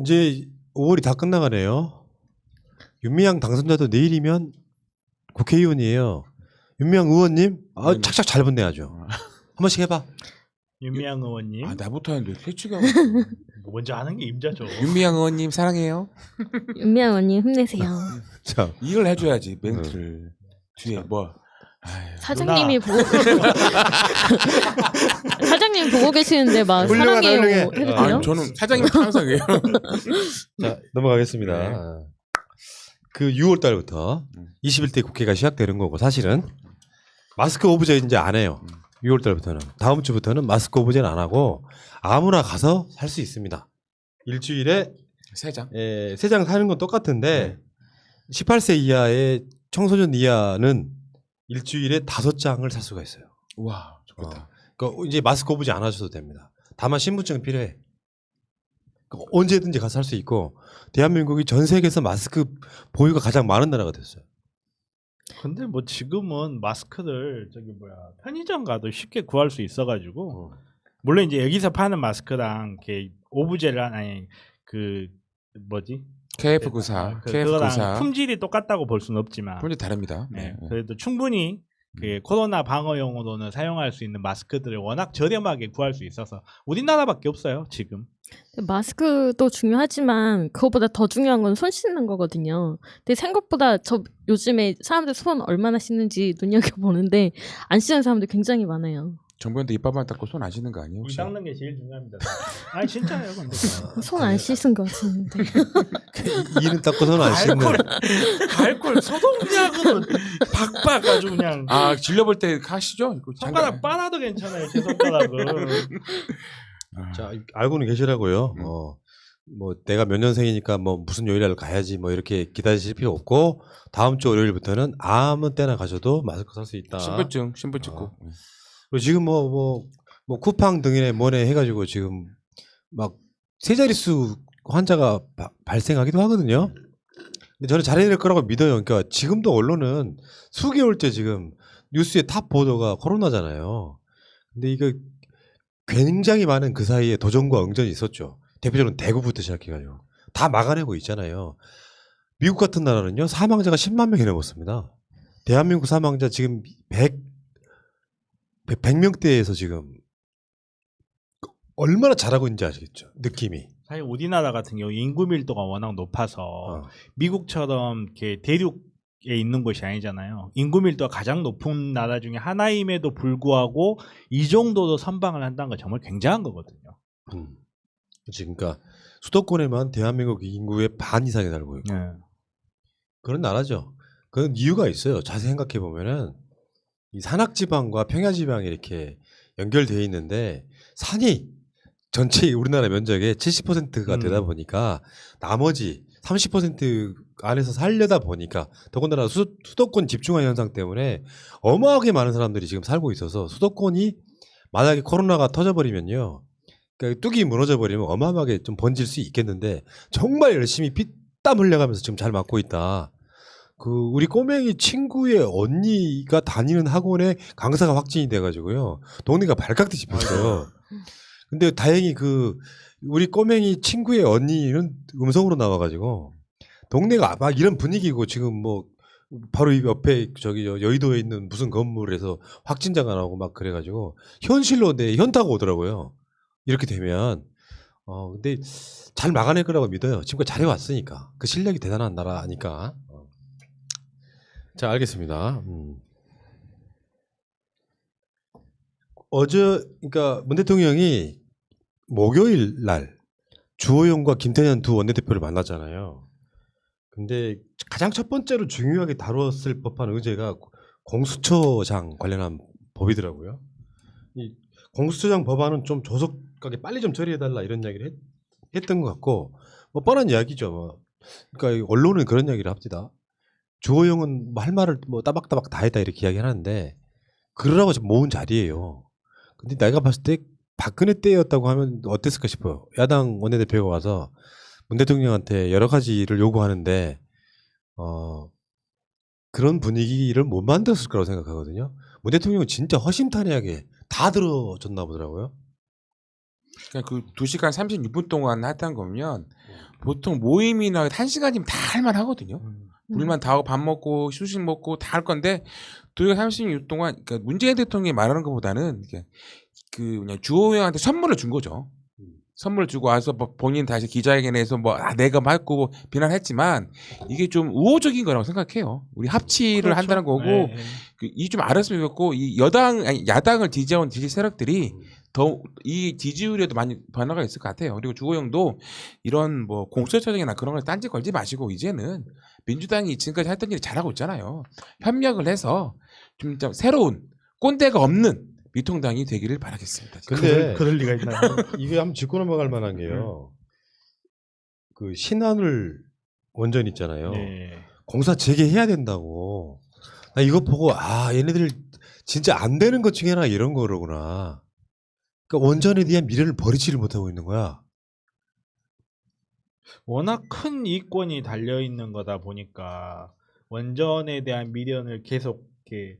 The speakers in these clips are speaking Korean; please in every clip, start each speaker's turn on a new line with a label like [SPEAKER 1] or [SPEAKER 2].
[SPEAKER 1] 이제 5월이 다 끝나가네요. 윤미향 당선자도 내일이면 국회의원이에요. 윤미향 의원님, 착착 잘 분내야죠. 한 번씩 해봐.
[SPEAKER 2] 윤미향 의원님.
[SPEAKER 3] 나부터 하는데 새치가
[SPEAKER 2] 먼저 하는 게 임자죠.
[SPEAKER 3] 윤미향 의원님 사랑해요.
[SPEAKER 4] 윤미향 언니 힘내세요.
[SPEAKER 1] 자,
[SPEAKER 3] 이걸 해줘야지 멘트를 뒤에 뭐.
[SPEAKER 4] 사장님이 보고 사장님 보고 계시는데 막
[SPEAKER 1] 훌륭하다,
[SPEAKER 4] 사랑해요
[SPEAKER 1] 훌륭해.
[SPEAKER 4] 해도 돼요?
[SPEAKER 3] 아니 저는 사장님 항상 해요.
[SPEAKER 1] 자 넘어가겠습니다.
[SPEAKER 3] 네.
[SPEAKER 1] 그 6월 달부터 21대 국회가 시작되는 거고 사실은 마스크 오브제 이제 안 해요. 6월 달부터는 다음 주부터는 마스크 오브제는 안 하고 아무나 가서 살 수 있습니다. 일주일에
[SPEAKER 3] 세 장.
[SPEAKER 1] 3장 사는 건 똑같은데 18세 이하의 청소년 이하는 일주일에 5장을 살 수가 있어요.
[SPEAKER 3] 와 좋겠다.
[SPEAKER 1] 그러니까 이제 마스크 오브제 안 하셔도 됩니다. 다만 신분증이 필요해. 그러니까 언제든지 가서 살 수 있고 대한민국이 전 세계에서 마스크 보유가 가장 많은 나라가 됐어요.
[SPEAKER 2] 근데 뭐 지금은 마스크를 편의점 가도 쉽게 구할 수 있어가지고 물론 이제 여기서 파는 마스크랑 이렇게 오브제를 아니 그 뭐지?
[SPEAKER 3] KF94,
[SPEAKER 2] 그거랑
[SPEAKER 3] KF94
[SPEAKER 2] 품질이 똑같다고 볼 수는 없지만
[SPEAKER 3] 품질 다릅니다.
[SPEAKER 2] 네, 그래도 충분히 그 코로나 방어용으로는 사용할 수 있는 마스크들을 워낙 저렴하게 구할 수 있어서 우리나라밖에 없어요 지금.
[SPEAKER 4] 마스크도 중요하지만 그거보다 더 중요한 건 손 씻는 거거든요. 근데 생각보다 저 요즘에 사람들 손 얼마나 씻는지 눈여겨보는데 안 씻는 사람들 굉장히 많아요.
[SPEAKER 3] 정부한테 입밥만 닦고 손 안 씻는 거 아니에요?
[SPEAKER 2] 이
[SPEAKER 3] 혹시?
[SPEAKER 2] 닦는 게 제일 중요합니다. 아니 진짜요, 근데.
[SPEAKER 4] 손 안 씻은 거 같은데.
[SPEAKER 1] 이는 닦고 손 안 씻는.
[SPEAKER 2] 알콜 소독약은 박박 아주 그냥
[SPEAKER 3] 질려볼 때 하시죠?
[SPEAKER 2] 손가락 빨아도 괜찮아요. 제 손가락은.
[SPEAKER 1] 자 알고는 계시라고요. 뭐 내가 몇 년생이니까 뭐 무슨 요일날 가야지 뭐 이렇게 기다리실 필요 없고 다음 주 월요일부터는 아무 때나 가셔도 마스크 살 수 있다.
[SPEAKER 3] 신분증 찍고.
[SPEAKER 1] 그리고 지금 뭐 쿠팡 등이네 뭐네 해가지고 지금 막 세 자릿수 환자가 발생하기도 하거든요. 근데 저는 잘해낼 거라고 믿어요. 그러니까 지금도 언론은 수개월째 지금 뉴스의 탑 보도가 코로나잖아요. 근데 이거 굉장히 많은 그 사이에 도전과 응전이 있었죠. 대표적으로 대구부터 시작해가지고 다 막아내고 있잖아요. 미국 같은 나라는요 사망자가 10만 명이 넘었습니다. 대한민국 사망자 지금 100명대에서 지금 얼마나 잘하고 있는지 아시겠죠? 느낌이.
[SPEAKER 2] 사실 우리나라 같은 경우 인구 밀도가 워낙 높아서 미국처럼 이렇게 대륙에 있는 곳이 아니잖아요. 인구 밀도가 가장 높은 나라 중에 하나임에도 불구하고 이 정도로 선방을 한다는 건 정말 굉장한 거거든요.
[SPEAKER 1] 그러니까 수도권에만 대한민국 인구의 반 이상이 살고 있고 그런 나라죠. 그런 이유가 있어요. 자세히 생각해 보면은 이 산악지방과 평야지방이 이렇게 연결되어 있는데 산이 전체 우리나라 면적의 70%가 되다 보니까 나머지 30% 안에서 살려다 보니까 더군다나 수도권 집중화 현상 때문에 어마어마하게 많은 사람들이 지금 살고 있어서 수도권이 만약에 코로나가 터져버리면요. 그러니까 뚝이 무너져 버리면 어마어마하게 좀 번질 수 있겠는데 정말 열심히 피땀 흘려가면서 지금 잘 막고 있다. 그 우리 꼬맹이 친구의 언니가 다니는 학원에 강사가 확진이 돼가지고요. 동네가 발칵 뒤집혔어요. 근데 다행히 그 우리 꼬맹이 친구의 언니는 음성으로 나와가지고 동네가 막 이런 분위기고 지금 뭐 바로 이 옆에 저기 여의도에 있는 무슨 건물에서 확진자가 나오고 막 그래가지고 현실로 내 현타가 오더라고요. 이렇게 되면 근데 잘 막아낼 거라고 믿어요. 지금까지 잘해왔으니까 그 실력이 대단한 나라니까. 자 알겠습니다. 어제 그러니까 문 대통령이 목요일 날 주호영과 김태년 두 원내대표를 만났잖아요. 근데 가장 첫 번째로 중요하게 다뤘을 법한 의제가 공수처장 관련한 법이더라고요. 이 공수처장 법안은 좀 조속하게 빨리 좀 처리해달라 이런 이야기를 했던 것 같고 뭐 뻔한 이야기죠. 뭐. 그러니까 언론은 그런 이야기를 합니다. 주호영은 뭐 할 말을 뭐 따박따박 다 했다 이렇게 이야기하는데 그러라고 지금 모은 자리예요. 근데 내가 봤을 때 박근혜 때였다고 하면 어땠을까 싶어요. 야당 원내대표가 와서 문 대통령한테 여러 가지를 요구하는데 그런 분위기를 못 만들었을 거라고 생각하거든요. 문 대통령은 진짜 허심탄회하게 다 들어줬나 보더라고요.
[SPEAKER 3] 그러니까 그 2시간 36분 동안 했다는 거면 보통 모임이나 1시간이면 다 할만 하거든요. 물만 다 하고 밥 먹고 휴식 먹고 다 할 건데 2시간 36분 동안 그러니까 문재인 대통령이 말하는 것보다는 이게 그 그냥 주호영한테 선물을 준 거죠. 선물 주고 와서 뭐 본인 다시 기자회견에서 뭐 내가 맞고 비난했지만 이게 좀 우호적인 거라고 생각해요. 우리 합치를
[SPEAKER 2] 그렇죠.
[SPEAKER 3] 한다는 거고
[SPEAKER 2] 네.
[SPEAKER 3] 이 좀 알았으면 좋겠고 이 여당 아니 야당을 지지해온 지지 세력들이 더 이 지지율에도 많이 변화가 있을 것 같아요. 그리고 주호영도 이런 뭐 공수처장이나 그런 걸 딴지 걸지 마시고 이제는 민주당이 지금까지 했던 일이 잘하고 있잖아요. 협력을 해서 좀 새로운 꼰대가 없는 미통당이 되기를 바라겠습니다. 진짜.
[SPEAKER 1] 근데
[SPEAKER 2] 그럴 리가 있나요?
[SPEAKER 1] 이게 한번 짚고 넘어갈 만한 게요. 그 신한울 원전 있잖아요.
[SPEAKER 2] 네.
[SPEAKER 1] 공사 재개해야 된다고. 나 이거 보고 얘네들 진짜 안 되는 것 중에 하나 이런 거로구나. 그러니까 원전에 대한 미래를 버리지를 못하고 있는 거야.
[SPEAKER 2] 워낙 큰 이권이 달려 있는 거다 보니까 원전에 대한 미련을 계속 이렇게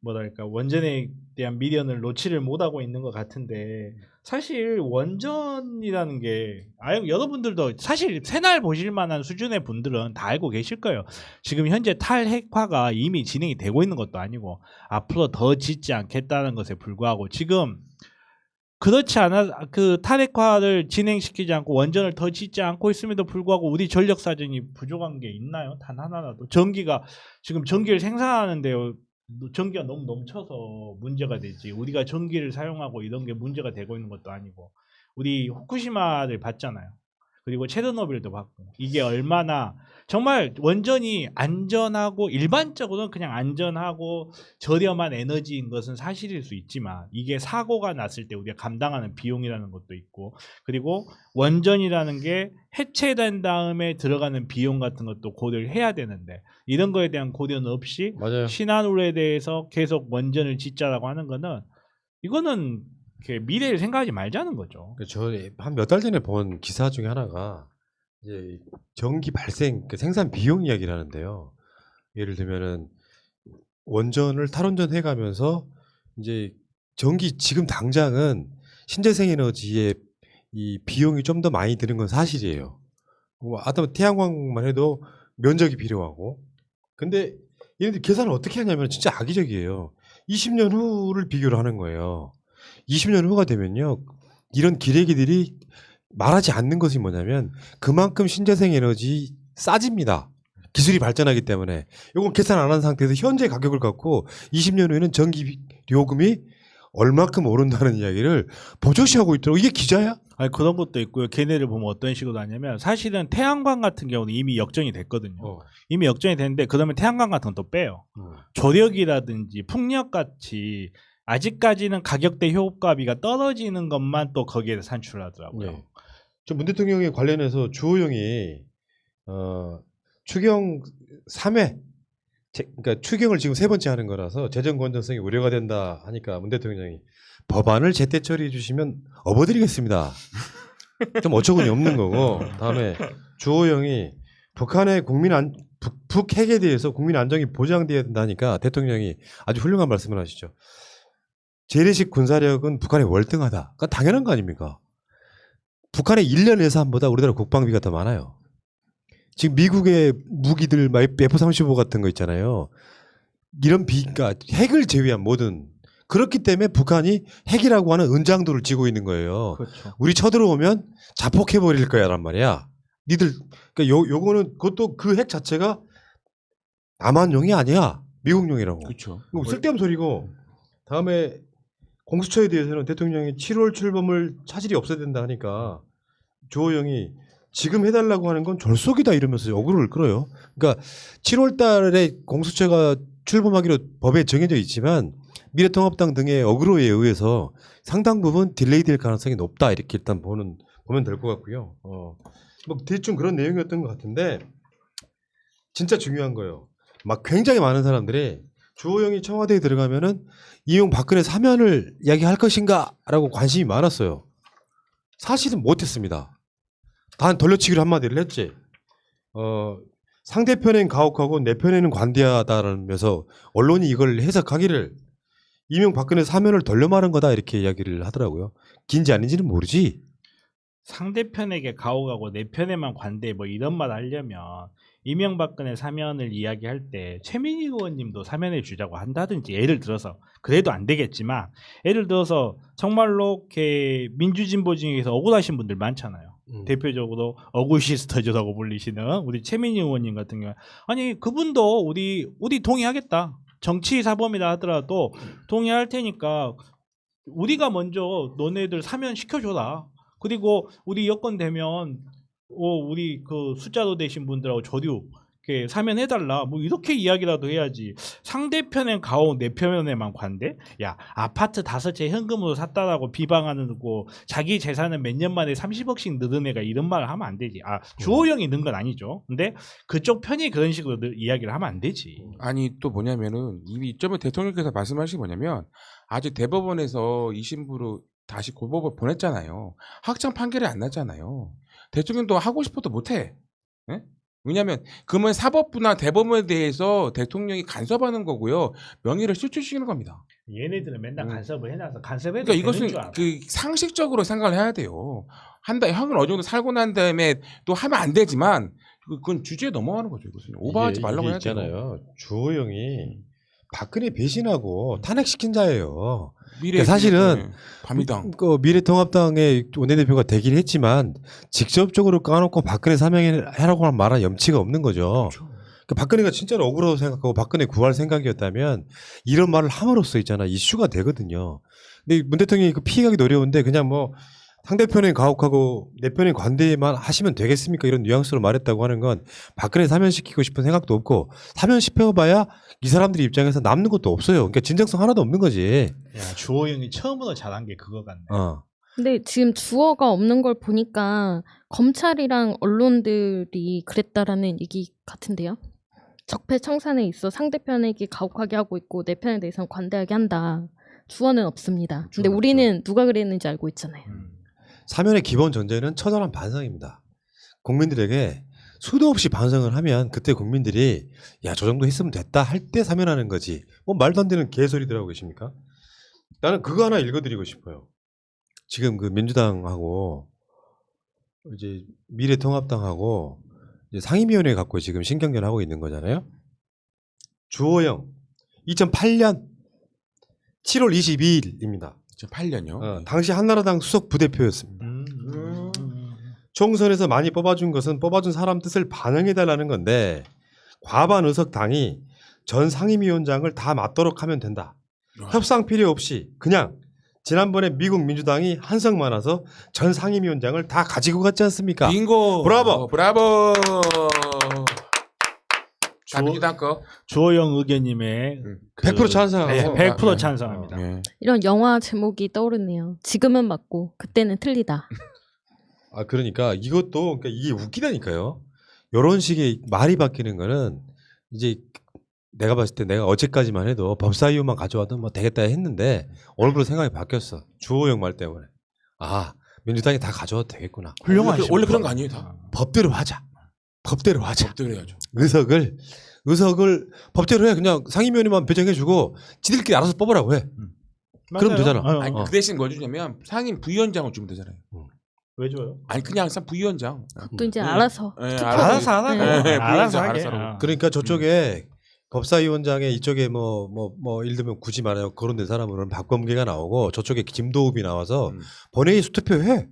[SPEAKER 2] 뭐랄까 원전에 대한 미련을 놓지를 못하고 있는 것 같은데 사실 원전이라는 게 여러분들도 사실 새날 보실 만한 수준의 분들은 다 알고 계실 거예요. 지금 현재 탈핵화가 이미 진행이 되고 있는 것도 아니고 앞으로 더 짓지 않겠다는 것에 불구하고 지금 그렇지 않아 그 탈핵화를 진행시키지 않고 원전을 더 짓지 않고 있음에도 불구하고 우리 전력 사정이 부족한 게 있나요? 단 하나라도. 지금 전기를 생산하는데요. 전기가 너무 넘쳐서 문제가 되지. 우리가 전기를 사용하고 이런 게 문제가 되고 있는 것도 아니고 우리 후쿠시마를 봤잖아요. 그리고 체르노빌도 봤고 이게 얼마나 정말 원전이 안전하고 일반적으로는 그냥 안전하고 저렴한 에너지인 것은 사실일 수 있지만 이게 사고가 났을 때 우리가 감당하는 비용이라는 것도 있고 그리고 원전이라는 게 해체된 다음에 들어가는 비용 같은 것도 고려를 해야 되는데 이런 거에 대한 고려는 없이
[SPEAKER 1] 맞아요.
[SPEAKER 2] 신한울에 대해서 계속 원전을 짓자라고 하는 거는 이거는 미래를 생각하지 말자는 거죠.
[SPEAKER 1] 저 한 몇 달 전에 본 기사 중에 하나가 이제 전기 발생 생산 비용 이야기를 하는데요. 예를 들면은 원전을 탈원전 해가면서 이제 전기 지금 당장은 신재생 에너지의 이 비용이 좀 더 많이 드는 건 사실이에요. 태양광만 해도 면적이 필요하고. 근데 얘네들 계산을 어떻게 하냐면 진짜 악의적이에요. 20년 후를 비교를 하는 거예요. 20년 후가 되면요. 이런 기레기들이 말하지 않는 것이 뭐냐면 그만큼 신재생 에너지 싸집니다. 기술이 발전하기 때문에. 이건 계산 안 한 상태에서 현재 가격을 갖고 20년 후에는 전기 요금이 얼마큼 오른다는 이야기를 보조시하고 있더라고. 이게 기자야?
[SPEAKER 2] 아니 그런 것도 있고요. 걔네를 보면 어떤 식으로 하냐면 사실은 태양광 같은 경우는 이미 역전이 됐거든요. 이미 역전이 됐는데 그러면 태양광 같은 건 또 빼요. 조력이라든지 풍력같이 아직까지는 가격대 효과비가 떨어지는 것만 또 거기에 산출하더라고요.
[SPEAKER 1] 네. 저 문 대통령에 관련해서 주호영이 추경 3회 그러니까 추경을 지금 3번째 하는 거라서 재정 건전성이 우려가 된다 하니까 문 대통령이 법안을 제때 처리해 주시면 업어드리겠습니다. 좀 어처구니 없는 거고. 다음에 주호영이 북한의 북핵에 대해서 국민 안정이 보장돼야 된다니까 대통령이 아주 훌륭한 말씀을 하시죠. 재래식 군사력은 북한이 월등하다. 그러니까 당연한 거 아닙니까? 북한의 1년 예산보다 우리나라 국방비가 더 많아요. 지금 미국의 무기들 F-35 같은 거 있잖아요. 이런 그러니까 핵을 제외한 모든 그렇기 때문에 북한이 핵이라고 하는 은장도를 쥐고 있는 거예요.
[SPEAKER 2] 그렇죠.
[SPEAKER 1] 우리 쳐들어오면 자폭해 버릴 거야란 말이야. 니들 그러니까 요거는 그것도 그 핵 자체가 남한용이 아니야. 미국용이라고.
[SPEAKER 3] 그렇죠.
[SPEAKER 1] 쓸데없는 소리고. 다음에 공수처에 대해서는 대통령이 7월 출범을 차질이 없어야 된다 하니까 주호영이 지금 해달라고 하는 건 졸속이다 이러면서 어그로를 끌어요. 그러니까 7월 달에 공수처가 출범하기로 법에 정해져 있지만 미래통합당 등의 어그로에 의해서 상당 부분 딜레이 될 가능성이 높다 이렇게 일단 보면 될 것 같고요. 뭐 대충 그런 내용이었던 것 같은데 진짜 중요한 거예요. 막 굉장히 많은 사람들이 주호영이 청와대에 들어가면은 이용 박근혜 사면을 이야기할 것인가라고 관심이 많았어요. 사실은 못했습니다. 단 돌려치기로 한마디를 했지. 상대편엔 가혹하고 내 편에는 관대하다라면서 언론이 이걸 해석하기를 이명박근혜 사면을 돌려 말한 거다 이렇게 이야기를 하더라고요. 긴지 아닌지는 모르지.
[SPEAKER 2] 상대편에게 가오가고 내 편에만 관대 뭐 이런 말 하려면 이명박근혜 사면을 이야기할 때 최민희 의원님도 사면해 주자고 한다든지 예를 들어서 그래도 안 되겠지만 예를 들어서 정말로 이렇게 민주진보 중에서 억울하신 분들 많잖아요. 대표적으로 어구시스터즈라고 불리시는 우리 최민희 의원님 같은 경우 아니 그분도 우리 동의하겠다. 정치 사범이라 하더라도 동의할 테니까 우리가 먼저 너네들 사면 시켜줘라. 그리고 우리 여건 되면 우리 그 숫자로 되신 분들하고 조류 이렇게 사면해달라. 뭐 이렇게 이야기라도 해야지. 상대편엔 가오 내 편에만 관대? 야 아파트 5채 현금으로 샀다라고 비방하는 거 자기 재산은 몇 년 만에 30억씩 늘은 애가 이런 말을 하면 안 되지. 주호영이 는 건 아니죠. 근데 그쪽 편이 그런 식으로 이야기를 하면 안 되지.
[SPEAKER 3] 아니 또 뭐냐면은 이미 이점에 대통령께서 말씀하신 게 뭐냐면 아직 대법원에서 2심부로 다시 고법을 보냈잖아요. 확정 판결이 안 났잖아요. 대통령도 하고 싶어도 못해. 예? 왜냐하면 그러면 사법부나 대법원에 대해서 대통령이 간섭하는 거고요. 명예를 실추시키는 겁니다.
[SPEAKER 2] 얘네들은 맨날 간섭을 해놔서 간섭해도
[SPEAKER 3] 그러니까
[SPEAKER 2] 되는
[SPEAKER 3] 이것은
[SPEAKER 2] 줄 알아.
[SPEAKER 3] 그 상식적으로 생각을 해야 돼요. 형은 어느 정도 살고 난 다음에 또 하면 안 되지만 그건 주제에 넘어가는 거죠. 이것은 오버하지 말라고 해야 돼요.
[SPEAKER 1] 있잖아요. 주호영이 박근혜 배신하고 탄핵시킨 자예요.
[SPEAKER 3] 사실은 밤이당
[SPEAKER 1] 그 미래통합당의 원내대표가 되긴 했지만 직접적으로 까놓고 박근혜 사명하라고 말한 염치가 없는 거죠.
[SPEAKER 3] 그렇죠.
[SPEAKER 1] 그러니까 박근혜가 진짜로 억울하다고 생각하고 박근혜 구할 생각이었다면 이런 말을 함으로써 있잖아 이슈가 되거든요. 근데 문 대통령이 그 피해가기 어려운데 그냥 뭐 상대편에 가혹하고 내 편에 관대만 하시면 되겠습니까? 이런 뉘앙스로 말했다고 하는 건 박근혜 사면시키고 싶은 생각도 없고 사면시켜봐야 이 사람들이 입장에서 남는 것도 없어요. 그러니까 진정성 하나도 없는 거지.
[SPEAKER 2] 야, 주호영이 처음으로 잘한 게 그거 같네.
[SPEAKER 4] 근데 지금 주어가 없는 걸 보니까 검찰이랑 언론들이 그랬다라는 얘기 같은데요. 적폐청산에 있어 상대편에게 가혹하게 하고 있고 내 편에 대해서는 관대하게 한다. 주어는 없습니다. 근데 우리는 누가 그랬는지 알고 있잖아요.
[SPEAKER 1] 사면의 기본 전제는 처절한 반성입니다. 국민들에게 수도 없이 반성을 하면 그때 국민들이 야, 저 정도 했으면 됐다 할 때 사면하는 거지. 뭐 말도 안 되는 개소리들 하고 계십니까? 나는 그거 하나 읽어드리고 싶어요. 지금 그 민주당하고 이제 미래통합당하고 이제 상임위원회 갖고 지금 신경전하고 있는 거잖아요. 주호영 2008년 7월 22일입니다.
[SPEAKER 3] 8년요.
[SPEAKER 1] 당시 한나라당 수석 부대표였습니다. 총선에서 많이 뽑아준 것은 뽑아준 사람 뜻을 반영해달라는 건데 과반 의석당이 전 상임위원장을 다 맡도록 하면 된다. 협상 필요 없이 그냥 지난번에 미국 민주당이 한석 많아서 전 상임위원장을 다 가지고 갔지 않습니까?
[SPEAKER 3] 빙고.
[SPEAKER 1] 브라보.
[SPEAKER 3] 브라보. 다 민주당 거.
[SPEAKER 2] 주호영 의견님의
[SPEAKER 1] 100% 찬성하고
[SPEAKER 2] 100% 찬성합니다.
[SPEAKER 3] 네.
[SPEAKER 4] 이런 영화 제목이 떠오르네요. 지금은 맞고 그때는 틀리다.
[SPEAKER 1] 그러니까 이것도 그러니까 이게 웃기다니까요. 이런 식의 말이 바뀌는 거는 이제 내가 봤을 때 내가 어제까지만 해도 법사위원만 가져와도 뭐 되겠다 했는데 오늘부터 생각이 바뀌었어. 주호영 말 때문에. 민주당이 다 가져와도 되겠구나.
[SPEAKER 2] 훌륭하시고
[SPEAKER 3] 원래 그런 거 아니에요, 다.
[SPEAKER 1] 법대로 하자. 법대로 하자.
[SPEAKER 3] 법대로 해야죠.
[SPEAKER 1] 의석을 법대로 해. 그냥 상임위원회만 배정해주고 지들끼리 알아서 뽑으라고 해. 그럼 되잖아.
[SPEAKER 3] 아니, 그 대신 뭐 주냐면 상임 부위원장을 주면 되잖아요.
[SPEAKER 2] 왜 줘요?
[SPEAKER 3] 아니 그냥 부위원장.
[SPEAKER 4] 또 이제 알아서.
[SPEAKER 3] 네,
[SPEAKER 2] 알아서 하라고.
[SPEAKER 3] 네,
[SPEAKER 2] 알아서
[SPEAKER 3] 알아서
[SPEAKER 2] 하게.
[SPEAKER 3] 하라고.
[SPEAKER 1] 그러니까 저쪽에 법사위원장에 이쪽에 뭐 예를 들면 굳이 말하면 거론된 사람으로는 박범계가 나오고 저쪽에 김도읍이 나와서 본회의 수투표해.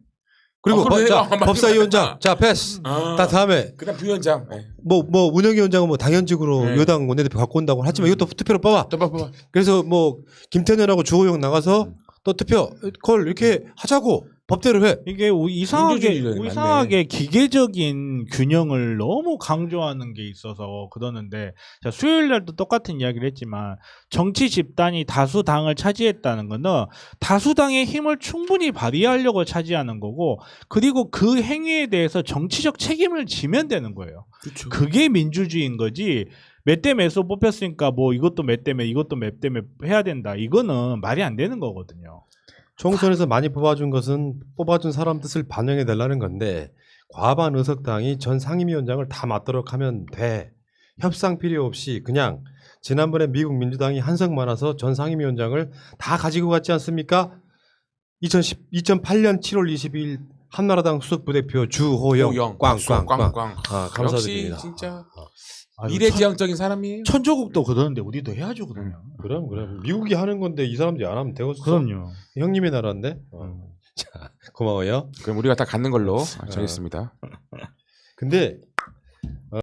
[SPEAKER 1] 그리고 자, 법사위원장 자 패스. 다 다음에
[SPEAKER 3] 그다음 부위원장. 네.
[SPEAKER 1] 뭐 운영위원장은 뭐 당연직으로
[SPEAKER 3] 네.
[SPEAKER 1] 여당 원내대표 갖고 온다고 하지만 이것도 투표로 뽑아.
[SPEAKER 3] 또 봐봐.
[SPEAKER 1] 그래서 뭐 김태년하고 주호영 나가서 또 투표 콜 이렇게 하자고 법대로 해.
[SPEAKER 2] 이게 이상하게 기계적인 균형을 너무 강조하는 게 있어서 그러는데 자, 수요일 날도 똑같은 이야기를 했지만 정치 집단이 다수당을 차지했다는 거는 다수당의 힘을 충분히 발휘하려고 차지하는 거고 그리고 그 행위에 대해서 정치적 책임을 지면 되는 거예요.
[SPEAKER 3] 그렇죠.
[SPEAKER 2] 그게 민주주의인 거지. 몇 대 몇으로 뽑혔으니까 뭐 이것도 몇 대 몇 이것도 몇 대 몇 해야 된다. 이거는 말이 안 되는 거거든요.
[SPEAKER 1] 총선에서 많이 뽑아준 것은 뽑아준 사람 뜻을 반영해 달라는 건데 과반 의석당이 전 상임위원장을 다 맡도록 하면 돼. 협상 필요 없이 그냥 지난번에 미국 민주당이 한석 많아서 전 상임위원장을 다 가지고 갔지 않습니까? 2008년 7월 22일 한나라당 수석 부대표 주호영 꽝꽝꽝. 아, 감사드립니다.
[SPEAKER 3] 역시 진짜
[SPEAKER 2] 아유,
[SPEAKER 3] 미래지향적인 사람이에요.
[SPEAKER 2] 천조국도 그러는데 우리도 해야죠 그러면.
[SPEAKER 1] 그럼 미국이 하는 건데 이 사람들이 안 하면 되겠어.
[SPEAKER 2] 그럼요.
[SPEAKER 1] 형님의 나라인데. 자, 고마워요.
[SPEAKER 3] 그럼 우리가 다 갖는 걸로 정했습니다.
[SPEAKER 1] 근데